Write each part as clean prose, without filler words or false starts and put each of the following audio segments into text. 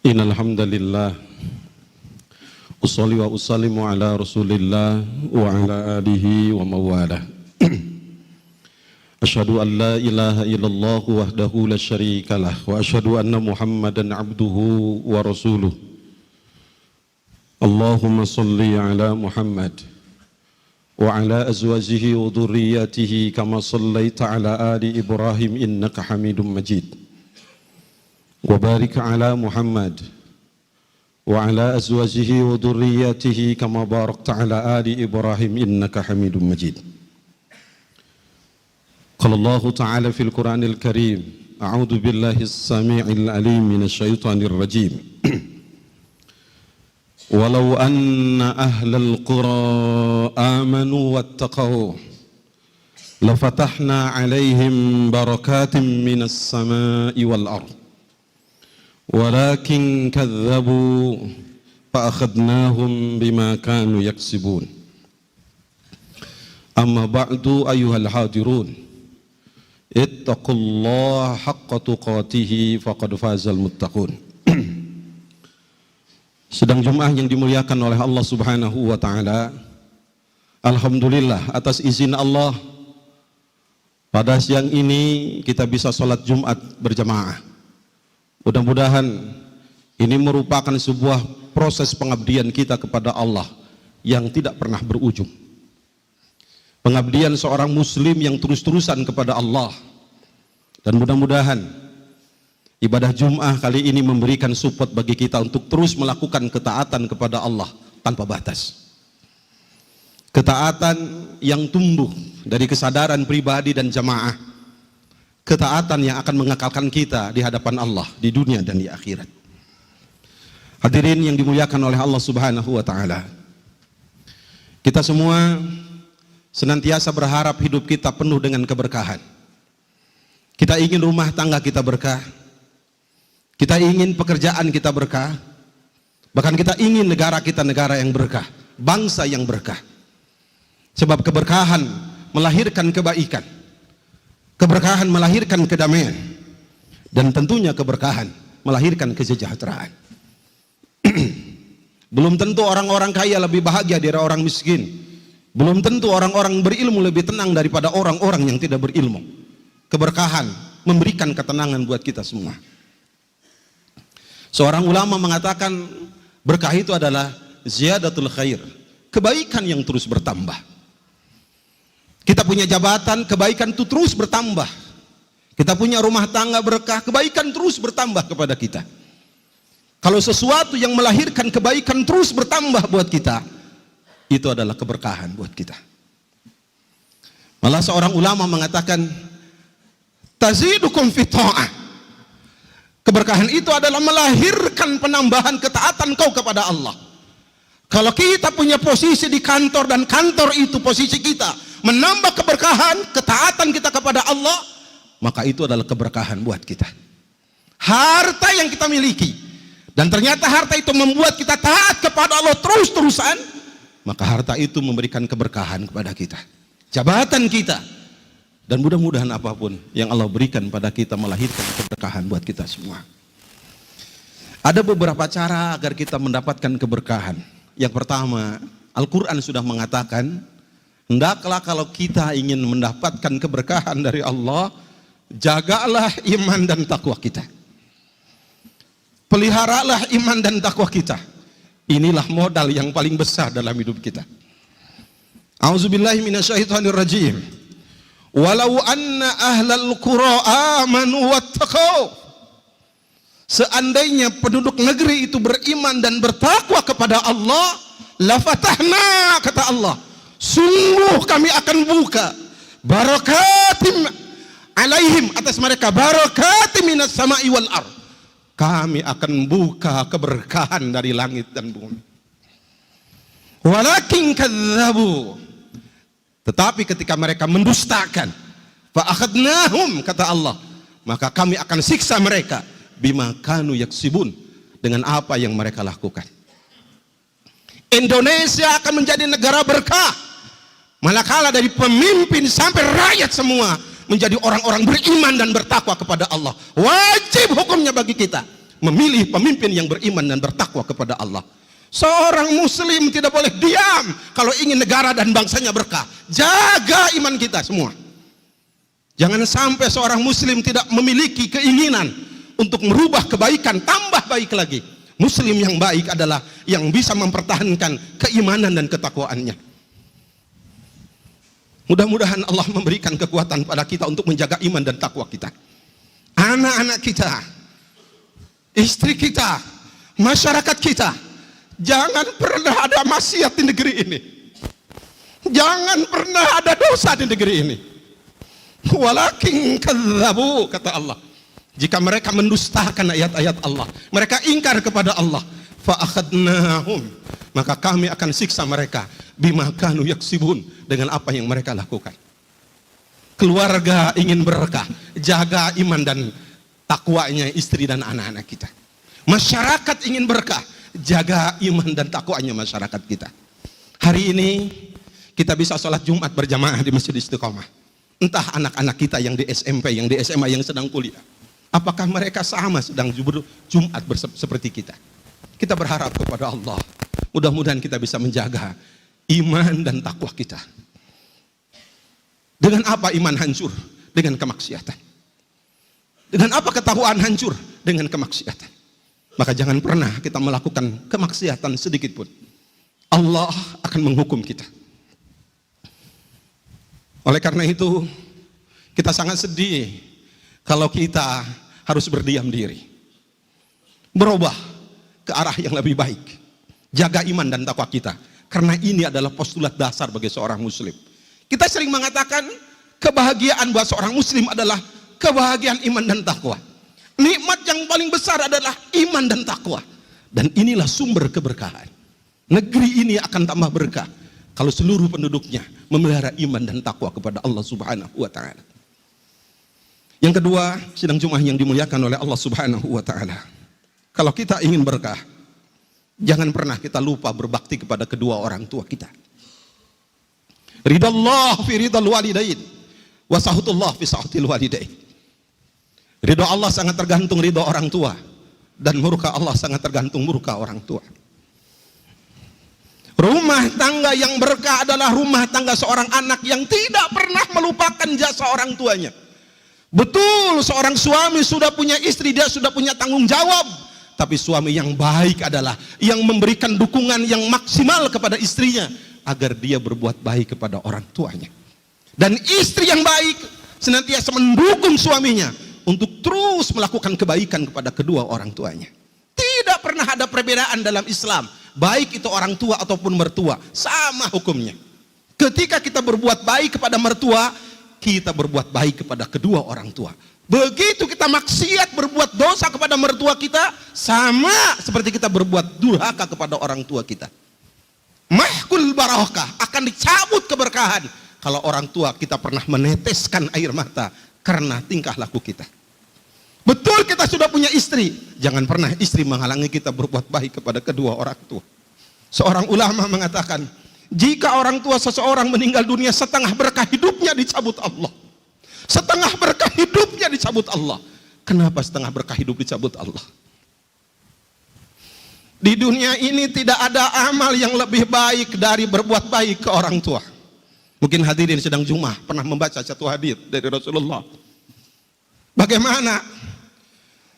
Innal hamdalillah usholli wa usallimu ala Rasulillah wa ala alihi wa mawalah. Asyhadu an la ilaha illallah wahdahu la syarikalah wa asyhadu anna Muhammadan abduhu wa rasuluh. Allahumma shalli ala Muhammad wa ala azwajihi wa dhurriyyatihi kama shallaita ala ali Ibrahim innaka Hamidum Majid. Wa barik ala Muhammad wa ala azwajihi wa dhurriyyatihi kama barakta ala ali Ibrahim innaka Hamidum Majid. Qala Allah Ta'ala fil Qur'anil Karim, a'udzu billahi as-sami'il 'alim minasy syaithanir rajim. Walau anna ahlal qura amanu wattaqaw lafatahna 'alaihim barakatin minas sama'i wal ardh. Walakin kadzabu fa akhadnahum bima kanu yaksibun. Amma ba'du ayyuhal hadirun, ittaqullaha haqqa tuqatih faqad fazal muttaqun. Sedang Jumat yang dimuliakan oleh Allah Subhanahu wa taala, alhamdulillah atas izin Allah pada siang ini kita bisa salat Jumat berjamaah. Mudah-mudahan ini merupakan sebuah proses pengabdian kita kepada Allah yang tidak pernah berujung. Pengabdian seorang muslim yang terus-terusan kepada Allah. Dan mudah-mudahan ibadah Jum'ah kali ini memberikan support bagi kita untuk terus melakukan ketaatan kepada Allah tanpa batas. Ketaatan yang tumbuh dari kesadaran pribadi dan jamaah. Ketaatan yang akan mengekalkan kita di hadapan Allah di dunia dan di akhirat. Hadirin yang dimuliakan oleh Allah Subhanahu wa taala. Kita semua senantiasa berharap hidup kita penuh dengan keberkahan. Kita ingin rumah tangga kita berkah. Kita ingin pekerjaan kita berkah. Bahkan kita ingin negara kita negara yang berkah, bangsa yang berkah. Sebab keberkahan melahirkan kebaikan. Keberkahan melahirkan kedamaian, dan tentunya keberkahan melahirkan kesejahteraan. Belum tentu orang-orang kaya lebih bahagia dari orang miskin. Belum tentu orang-orang berilmu lebih tenang daripada orang-orang yang tidak berilmu. Keberkahan memberikan ketenangan buat kita semua. Seorang ulama mengatakan berkah itu adalah ziyadatul khair, kebaikan yang terus bertambah. Kita punya jabatan, kebaikan itu terus bertambah. Kita punya rumah tangga berkah, kebaikan terus bertambah kepada kita. Kalau sesuatu yang melahirkan kebaikan terus bertambah buat kita, itu adalah keberkahan buat kita. Malah seorang ulama mengatakan, tazidukum fi ta'ah. Keberkahan itu adalah melahirkan penambahan ketaatan kau kepada Allah. Kalau kita punya posisi di kantor dan kantor itu posisi kita menambah keberkahan, ketaatan kita kepada Allah, maka itu adalah keberkahan buat kita. Harta yang kita miliki, dan ternyata harta itu membuat kita taat kepada Allah terus-terusan, maka harta itu memberikan keberkahan kepada kita. Jabatan kita, dan mudah-mudahan apapun yang Allah berikan pada kita melahirkan keberkahan buat kita semua. Ada beberapa cara agar kita mendapatkan keberkahan. Yang pertama, Al-Quran sudah mengatakan, hendaklah kalau kita ingin mendapatkan keberkahan dari Allah, jagalah iman dan takwa kita. Peliharalah iman dan takwa kita. Inilah modal yang paling besar dalam hidup kita. A'udzubillahi minasyaitonir rajim. Walau anna ahlal qura amanu wattaqau. Seandainya penduduk negeri itu beriman dan bertakwa kepada Allah, lafatahna, kata Allah, sungguh kami akan buka barakatim alaihim, atas mereka, barakatim minas sama'i wal ardh. Kami akan buka keberkahan dari langit dan bumi. Walakin kadzabu, tetapi ketika mereka mendustakan, fa akhadnahum, kata Allah, maka kami akan siksa mereka bima kanu yaksibun, dengan apa yang mereka lakukan. Indonesia akan menjadi negara berkah manakala dari pemimpin sampai rakyat semua menjadi orang-orang beriman dan bertakwa kepada Allah. Wajib hukumnya bagi kita memilih pemimpin yang beriman dan bertakwa kepada Allah. Seorang muslim tidak boleh diam kalau ingin negara dan bangsanya berkah. Jaga iman kita semua. Jangan sampai seorang muslim tidak memiliki keinginan untuk merubah kebaikan tambah baik lagi. Muslim yang baik adalah yang bisa mempertahankan keimanan dan ketakwaannya. Mudah-mudahan Allah memberikan kekuatan pada kita untuk menjaga iman dan takwa kita. Anak-anak kita, istri kita, masyarakat kita, jangan pernah ada maksiat di negeri ini. Jangan pernah ada dosa di negeri ini. Walakin kadzabu, kata Allah. Jika mereka mendustakan ayat-ayat Allah, mereka ingkar kepada Allah, fa akhadnahum, maka kami akan siksa mereka bima kanu yaksibun, dengan apa yang mereka lakukan. Keluarga ingin berkah, jaga iman dan takwanya istri dan anak-anak kita. Masyarakat ingin berkah, jaga iman dan takwanya masyarakat kita. Hari ini kita bisa sholat Jumat berjamaah di Masjid Istiqomah. Entah anak-anak kita yang di SMP, yang di SMA, yang sedang kuliah, apakah mereka sama sedang Jumat seperti kita? Kita berharap kepada Allah, mudah-mudahan kita bisa menjaga iman dan takwa kita. Dengan apa iman hancur? Dengan kemaksiatan. Dengan apa ketakwaan hancur? Dengan kemaksiatan. Maka jangan pernah kita melakukan kemaksiatan sedikit pun. Allah akan menghukum kita. Oleh karena itu, kita sangat sedih kalau kita harus berdiam diri. Berubah ke arah yang lebih baik. Jaga iman dan takwa kita. Karena ini adalah postulat dasar bagi seorang muslim. Kita sering mengatakan kebahagiaan buat seorang muslim adalah kebahagiaan iman dan takwa. Nikmat yang paling besar adalah iman dan takwa. Dan inilah sumber keberkahan. Negeri ini akan tambah berkah kalau seluruh penduduknya memelihara iman dan takwa kepada Allah Subhanahu wa taala. Yang kedua, sidang Jumat yang dimuliakan oleh Allah Subhanahu wa taala. Kalau kita ingin berkah, jangan pernah kita lupa berbakti kepada kedua orang tua kita. Ridallah fi ridal walidain wa sahutullah fi sahutil walidain. Ridho Allah sangat tergantung ridho orang tua, dan murka Allah sangat tergantung murka orang tua. Rumah tangga yang berkah adalah rumah tangga seorang anak yang tidak pernah melupakan jasa orang tuanya. Betul, seorang suami sudah punya istri, dia sudah punya tanggung jawab. Tapi suami yang baik adalah yang memberikan dukungan yang maksimal kepada istrinya agar dia berbuat baik kepada orang tuanya. Dan istri yang baik senantiasa mendukung suaminya untuk terus melakukan kebaikan kepada kedua orang tuanya. Tidak pernah ada perbedaan dalam Islam, baik itu orang tua ataupun mertua, sama hukumnya. Ketika kita berbuat baik kepada mertua, kita berbuat baik kepada kedua orang tua. Begitu kita maksiat berbuat dosa kepada mertua kita, sama seperti kita berbuat durhaka kepada orang tua kita. Mahkul barakah, akan dicabut keberkahan kalau orang tua kita pernah meneteskan air mata karena tingkah laku kita. Betul, kita sudah punya istri, jangan pernah istri menghalangi kita berbuat baik kepada kedua orang tua. Seorang ulama mengatakan, jika orang tua seseorang meninggal dunia, setengah berkah hidupnya dicabut Allah. Setengah berkah hidupnya dicabut Allah. Kenapa setengah berkah hidup dicabut Allah? Di dunia ini tidak ada amal yang lebih baik dari berbuat baik ke orang tua. Mungkin hadirin sedang Jumat pernah membaca satu hadis dari Rasulullah. Bagaimana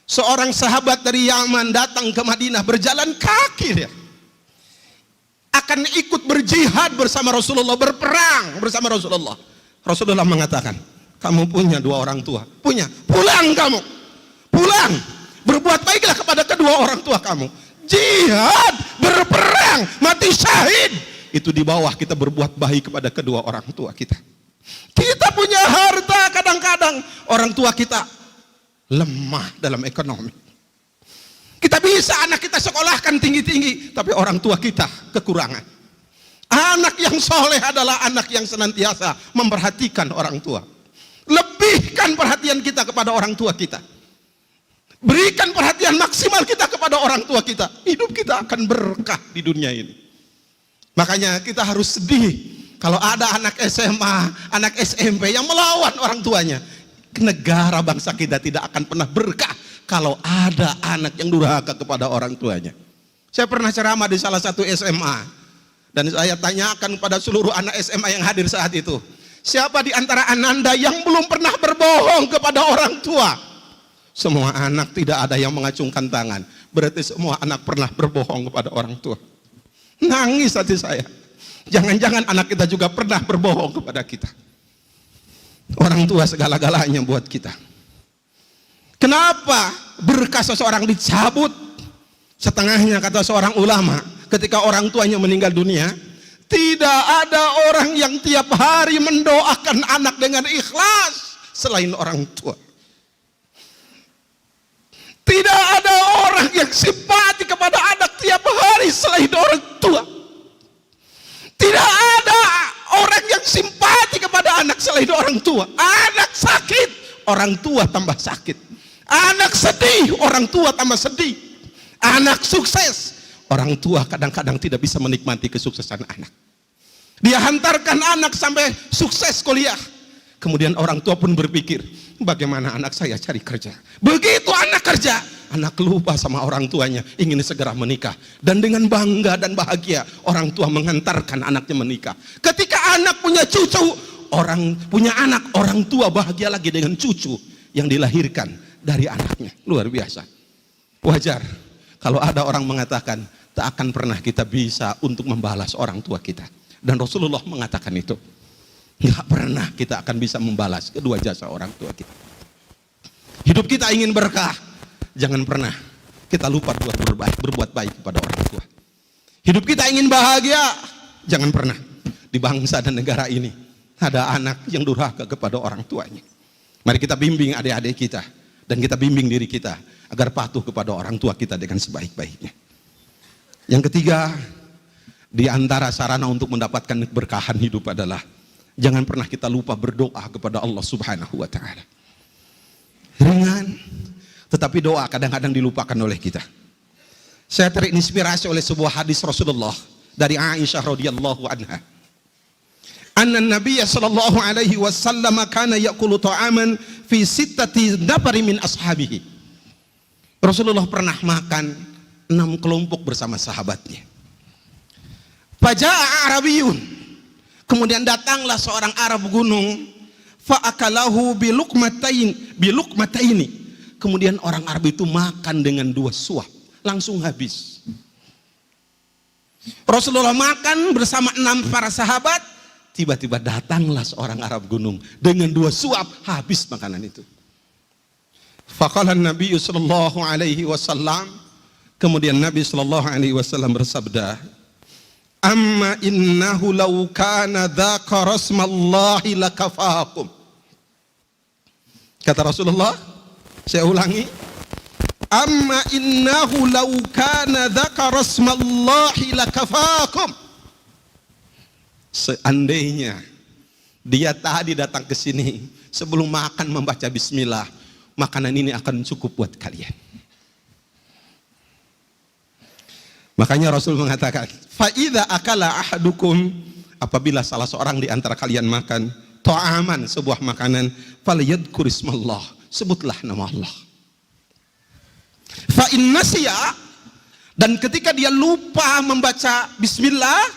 seorang sahabat dari Yaman datang ke Madinah berjalan kaki, dia akan ikut berjihad bersama Rasulullah, berperang bersama Rasulullah. Rasulullah mengatakan, kamu punya dua orang tua, punya, pulang kamu, pulang, berbuat baiklah kepada kedua orang tua kamu. Jihad, berperang, mati syahid, itu di bawah kita berbuat baik kepada kedua orang tua kita. Kita punya harta, kadang-kadang orang tua kita lemah dalam ekonomi. Kita bisa anak kita sekolahkan tinggi-tinggi, tapi orang tua kita kekurangan. Anak yang soleh adalah anak yang senantiasa memperhatikan orang tua. Lebihkan perhatian kita kepada orang tua kita. Berikan perhatian maksimal kita kepada orang tua kita. Hidup kita akan berkah di dunia ini. Makanya kita harus sedih kalau ada anak SMA, anak SMP yang melawan orang tuanya. Negara bangsa kita tidak akan pernah berkah kalau ada anak yang durhaka kepada orang tuanya. Saya pernah ceramah di salah satu SMA, dan saya tanyakan kepada seluruh anak SMA yang hadir saat itu, siapa di antara Ananda yang belum pernah berbohong kepada orang tua? Semua anak, tidak ada yang mengacungkan tangan. Berarti semua anak pernah berbohong kepada orang tua. Nangis hati saya. Jangan-jangan anak kita juga pernah berbohong kepada kita. Orang tua segala-galanya buat kita. Kenapa berkah seseorang dicabut? Setengahnya kata seorang ulama, ketika orang tuanya meninggal dunia, tidak ada orang yang tiap hari mendoakan anak dengan ikhlas selain orang tua. Tidak ada orang yang simpati kepada anak tiap hari selain orang tua. Tidak ada orang yang simpati kepada anak selain orang tua. Anak sakit, orang tua tambah sakit. Anak sedih, orang tua tambah sedih. Anak sukses, orang tua kadang-kadang tidak bisa menikmati kesuksesan anak. Dia hantarkan anak sampai sukses kuliah. Kemudian orang tua pun berpikir, bagaimana anak saya cari kerja. Begitu anak kerja, anak lupa sama orang tuanya, ingin segera menikah. Dan dengan bangga dan bahagia, orang tua menghantarkan anaknya menikah. Ketika anak punya cucu, orang tua bahagia lagi dengan cucu yang dilahirkan dari anaknya. Luar biasa. Wajar kalau ada orang mengatakan, tak akan pernah kita bisa untuk membalas orang tua kita. Dan Rasulullah mengatakan itu. Nggak pernah kita akan bisa membalas kedua jasa orang tua kita. Hidup kita ingin berkah, jangan pernah kita lupa berbuat baik kepada orang tua. Hidup kita ingin bahagia, jangan pernah di bangsa dan negara ini ada anak yang durhaka kepada orang tuanya. Mari kita bimbing adik-adik kita, dan kita bimbing diri kita agar patuh kepada orang tua kita dengan sebaik-baiknya. Yang ketiga, di antara sarana untuk mendapatkan keberkahan hidup adalah jangan pernah kita lupa berdoa kepada Allah Subhanahu wa Ta'ala. Ringan, tetapi doa kadang-kadang dilupakan oleh kita. Saya terinspirasi oleh sebuah hadis Rasulullah dari Aisyah radhiyallahu anha. Anna Nabiyya sallallahu alaihi wasallam kana ya'kulu ta'aman fi sittati nafari min ashabihi. Rasulullah pernah makan 6 kelompok bersama sahabatnya. Faja'a Arabiyun. Kemudian datanglah seorang Arab gunung, fa'akalahu bilukmataini. Kemudian orang Arab itu makan dengan 2 suap, langsung habis. Rasulullah makan bersama 6 para sahabat, tiba-tiba datanglah seorang Arab gunung dengan 2 suap, habis makanan itu. Faqala Nabi sallallahu alaihi wasallam, kemudian Nabi sallallahu alaihi wasallam bersabda, amma innahu law kana dzakara rasmallahi lakafakum. Kata Rasulullah, saya ulangi, amma innahu law kana dzakara rasmallahi lakafakum. Seandainya dia tadi datang ke sini sebelum makan membaca bismillah, makanan ini akan cukup buat kalian. Makanya Rasul mengatakan, fa'idha akala ahadukum, apabila salah seorang di antara kalian makan ta'aman, sebuah makanan, falyadhkur ismallah, sebutlah nama Allah. Fa'in nasiya, dan ketika dia lupa membaca bismillah,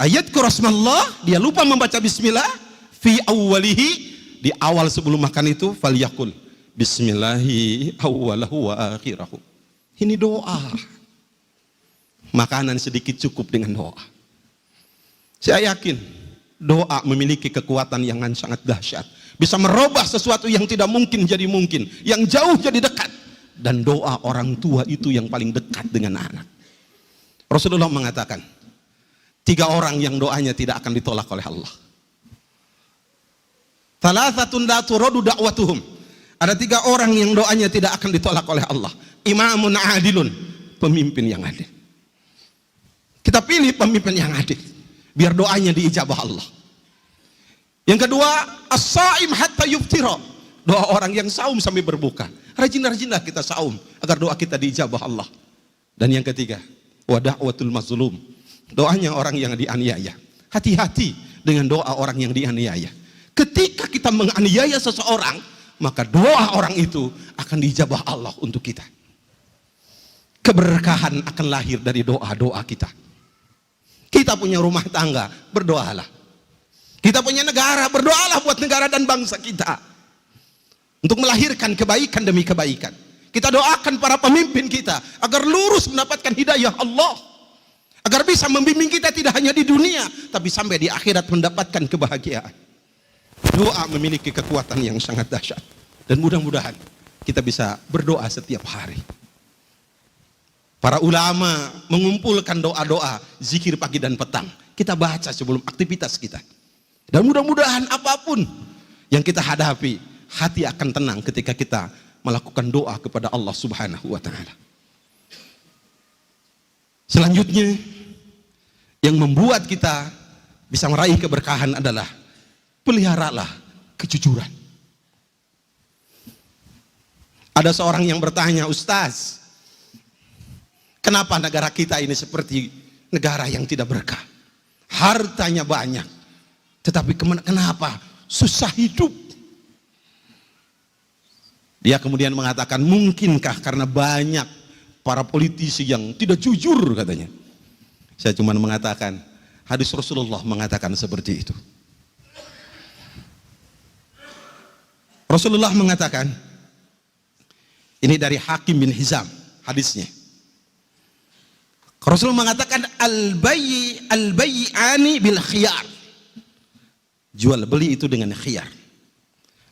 ayadhkur ismallah, dia lupa membaca bismillah, fi awwalihi, di awal sebelum makan itu, falyakul bismillahi awwalahu wa akhirahu. Ini doa. Makanan sedikit cukup dengan doa. Saya yakin doa memiliki kekuatan yang sangat dahsyat. Bisa merubah sesuatu yang tidak mungkin jadi mungkin, yang jauh jadi dekat. Dan doa orang tua itu yang paling dekat dengan anak. Rasulullah mengatakan, 3 orang yang doanya tidak akan ditolak oleh Allah. Thalathatun la turadu da'watuhum. Ada 3 orang yang doanya tidak akan ditolak oleh Allah. Imamun adilun, pemimpin yang adil. Kita pilih pemimpin yang adil, biar doanya diijabah Allah. Yang kedua, as-saim hatta yuftira, doa orang yang saum sampai berbuka. Rajin-rajinlah kita saum agar doa kita diijabah Allah. Dan yang ketiga, wa da'watul mazlum, doanya orang yang dianiaya. Hati-hati dengan doa orang yang dianiaya. Ketika kita menganiaya seseorang, maka doa orang itu akan dijabah Allah untuk kita. Keberkahan akan lahir dari doa-doa kita. Kita punya rumah tangga, berdoalah. Kita punya negara, berdoalah buat negara dan bangsa kita, untuk melahirkan kebaikan demi kebaikan. Kita doakan para pemimpin kita agar lurus mendapatkan hidayah Allah, agar bisa membimbing kita tidak hanya di dunia, tapi sampai di akhirat mendapatkan kebahagiaan. Doa memiliki kekuatan yang sangat dahsyat, dan mudah-mudahan kita bisa berdoa setiap hari. Para ulama mengumpulkan doa-doa zikir pagi dan petang, kita baca sebelum aktivitas kita. Dan mudah-mudahan apapun yang kita hadapi, hati akan tenang ketika kita melakukan doa kepada Allah Subhanahu wa Ta'ala. Selanjutnya, yang membuat kita bisa meraih keberkahan adalah peliharalah kejujuran. Ada seorang yang bertanya, Ustaz, kenapa negara kita ini seperti negara yang tidak berkah? Hartanya banyak, tetapi kenapa susah hidup? Dia kemudian mengatakan, mungkinkah karena banyak para politisi yang tidak jujur, katanya. Saya cuma mengatakan, hadis Rasulullah mengatakan seperti itu. Rasulullah mengatakan, ini dari Hakim bin Hizam hadisnya. Rasulullah mengatakan, al-bay'ani bil khiyar. Jual beli itu dengan khiyar.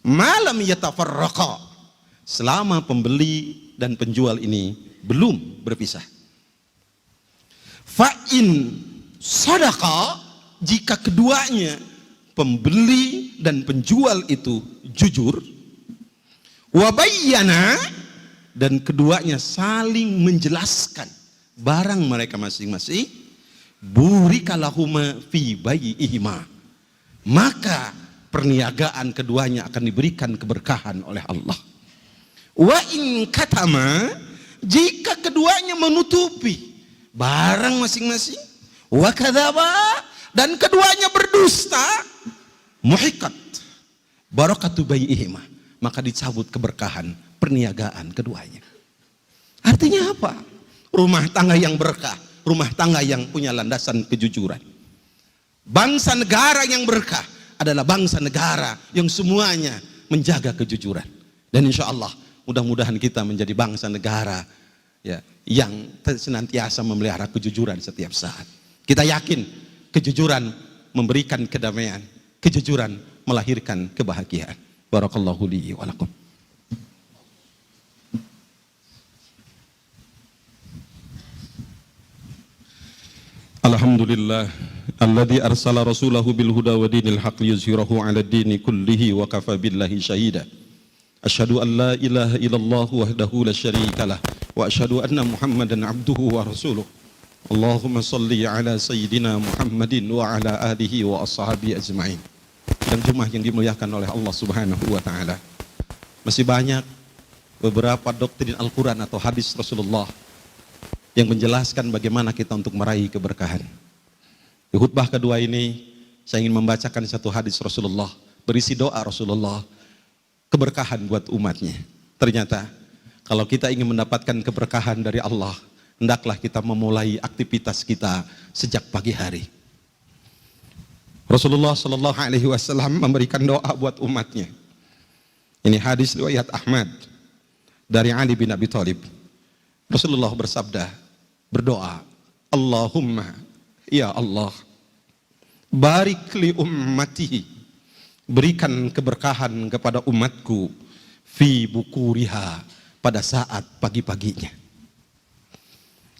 Malam yatafarraqa, selama pembeli dan penjual ini belum berpisah. Fa'in sadaqa, jika keduanya pembeli dan penjual itu jujur, wabayyana, dan keduanya saling menjelaskan barang mereka masing-masing, burikalahuma fi bai'ihima, maka perniagaan keduanya akan diberikan keberkahan oleh Allah. Wa in katama, jika keduanya menutupi barang masing-masing, wa kadzaba, dan keduanya berdusta, muhikat barakatu bai'ihima, maka dicabut keberkahan perniagaan keduanya. Artinya apa? Rumah tangga yang berkah, rumah tangga yang punya landasan kejujuran. Bangsa negara yang berkah adalah bangsa negara yang semuanya menjaga kejujuran. Dan insya Allah mudah-mudahan kita menjadi bangsa negara ya, yang senantiasa memelihara kejujuran setiap saat. Kita yakin kejujuran memberikan kedamaian, kejujuran melahirkan kebahagiaan. Barakallahu li wa lakum. Alhamdulillah alladzi arsala rasulahu bil huda wa dinil haqq yuzhirahu 'ala ad-dini kullihi wa kafa billahi shahida. Asyhadu an la ilaha illallah wahdahu la syarikalah wa asyhadu anna Muhammadan abduhu wa rasuluh. Allahumma salli ala sayyidina Muhammadin wa ala alihi wa ashabihi ajma'in. Dan jemaah yang dimuliakan oleh Allah Subhanahu wa Ta'ala, masih banyak beberapa doktrin Al-Quran atau hadis Rasulullah yang menjelaskan bagaimana kita untuk meraih keberkahan. Di khutbah kedua ini saya ingin membacakan satu hadis Rasulullah berisi doa Rasulullah, keberkahan buat umatnya. Ternyata kalau kita ingin mendapatkan keberkahan dari Allah, hendaklah kita memulai aktivitas kita sejak pagi hari. Rasulullah Shallallahu Alaihi Wasallam memberikan doa buat umatnya. Ini hadis riwayat Ahmad dari Ali bin Abi Thalib. Rasulullah bersabda, berdoa, Allahumma ya Allah, barik li ummati, berikan keberkahan kepada umatku, fi bukuriha, pada saat pagi-paginya.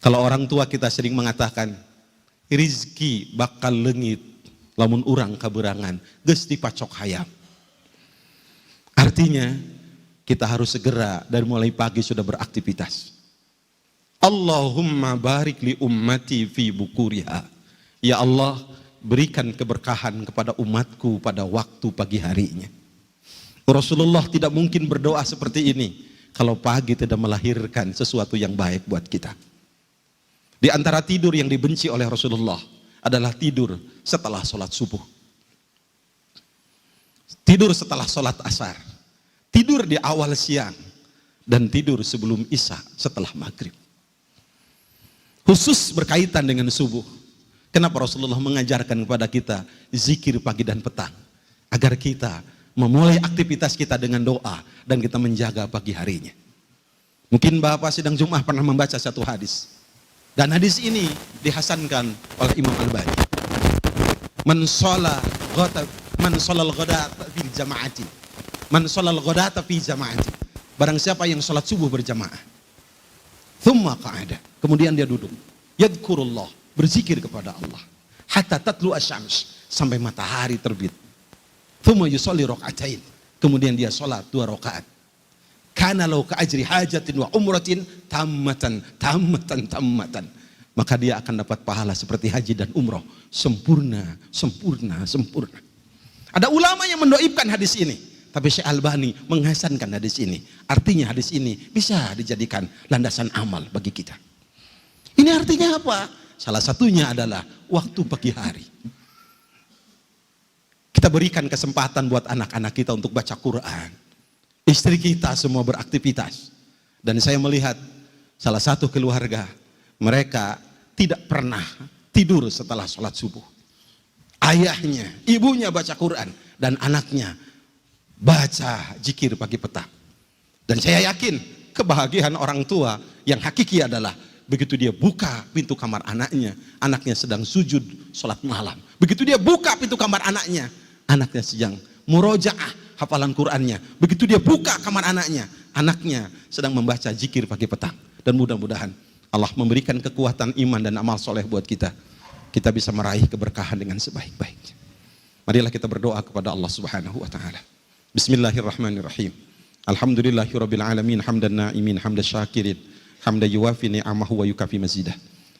Kalau orang tua kita sering mengatakan, rizki bakal leungit lamun urang kaberangan, geus dipacok hayam. Artinya kita harus segera dari mulai pagi sudah beraktivitas. Allahumma barik li ummati fi bukuriha. Ya Allah, berikan keberkahan kepada umatku pada waktu pagi harinya. Rasulullah tidak mungkin berdoa seperti ini kalau pagi tidak melahirkan sesuatu yang baik buat kita. Di antara tidur yang dibenci oleh Rasulullah adalah tidur setelah sholat subuh, tidur setelah sholat asar, tidur di awal siang, dan tidur sebelum isya setelah maghrib. Khusus berkaitan dengan subuh. Kenapa Rasulullah mengajarkan kepada kita zikir pagi dan petang? Agar kita memulai aktivitas kita dengan doa dan kita menjaga pagi harinya. Mungkin Bapak sidang Jumat pernah membaca satu hadis. Dan hadis ini dihasankan oleh Imam Albani. Man sholal ghadata fi jama'ati. Man sholal ghadata fi jama'ati. Barang siapa yang sholat subuh berjamaah. Thumma qa'ada. Kemudian dia duduk. Yadhkurullah. Berzikir kepada Allah. Hatta tatlu asyams. Sampai matahari terbit. Thumma yusolli rok'atain. Kemudian dia sholat 2 rakaat. Kana lau ka'ajri hajatin wa umratin tammatan. Maka dia akan dapat pahala seperti haji dan umroh. Sempurna. Ada ulama yang mendoibkan hadis ini. Tapi Syekh Albani menghasankan hadis ini. Artinya hadis ini bisa dijadikan landasan amal bagi kita. Ini artinya apa? Salah satunya adalah waktu pagi hari. Kita berikan kesempatan buat anak-anak kita untuk baca Quran. Istri kita semua beraktivitas. Dan saya melihat salah satu keluarga, mereka tidak pernah tidur setelah sholat subuh. Ayahnya, ibunya baca Quran, dan anaknya baca zikir pagi petang. Dan saya yakin kebahagiaan orang tua yang hakiki adalah begitu dia buka pintu kamar anaknya, anaknya sedang sujud sholat malam. Begitu dia buka pintu kamar anaknya, anaknya sedang murojaah hafalan Qur'annya. Begitu dia buka kamar anaknya, anaknya sedang membaca zikir pagi petang. Dan mudah-mudahan Allah memberikan kekuatan iman dan amal soleh buat kita. Kita bisa meraih keberkahan dengan sebaik-baiknya. Marilah kita berdoa kepada Allah Subhanahu wa taala. Bismillahirrahmanirrahim. Alhamdulillahirabbil alamin, hamdan na'imin, hamdan syakirin, hamdan yuwafi ni'amahu wa yukafi mazidah.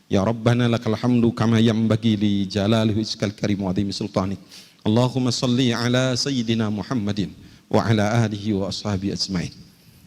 Ya Rabbana lakal hamdu kama yanbaghi li jalalihi wajhikal karim wa 'azimi sultanik. Allahumma salli ala sayyidina Muhammadin wa ala alihi wa ashabihi ajmain.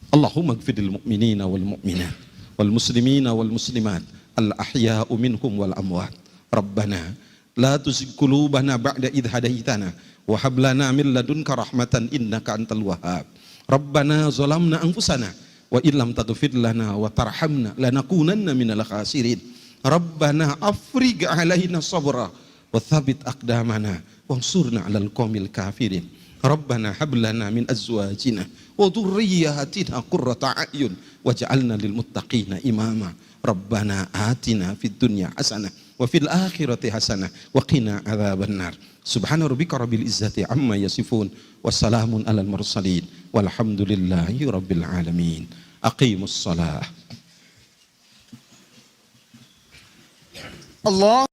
Allahumma ighfiril mu'minina wal mu'minat wal muslimina wal muslimat al ahya'u minhum wal amwat. Rabbana la tuzigh qulubana ba'da idh hadaitana wa hab lana min ladunka rahmatan innaka antal wahhab. Rabbana zalamna anfusana wa illam taghfir lana wa tarhamna lanakunanna minal khasirin. Rabbana afrigh alaina sabra wa thabbit aqdamana wansurna 'alal qaumil kafirin. Rabbana hab lana min azwajina wa dhurriyyatina qurrata a'yun waj'alna lil muttaqina imama. Rabbana atina fid dunya hasanah wa fil akhirati hasanah wa qina adzabannar. Subhana rabbika rabbil izzati amma yasifun wassalamun alal mursalin walhamdulillahi rabbil alamin. Aqimus shalah. Allah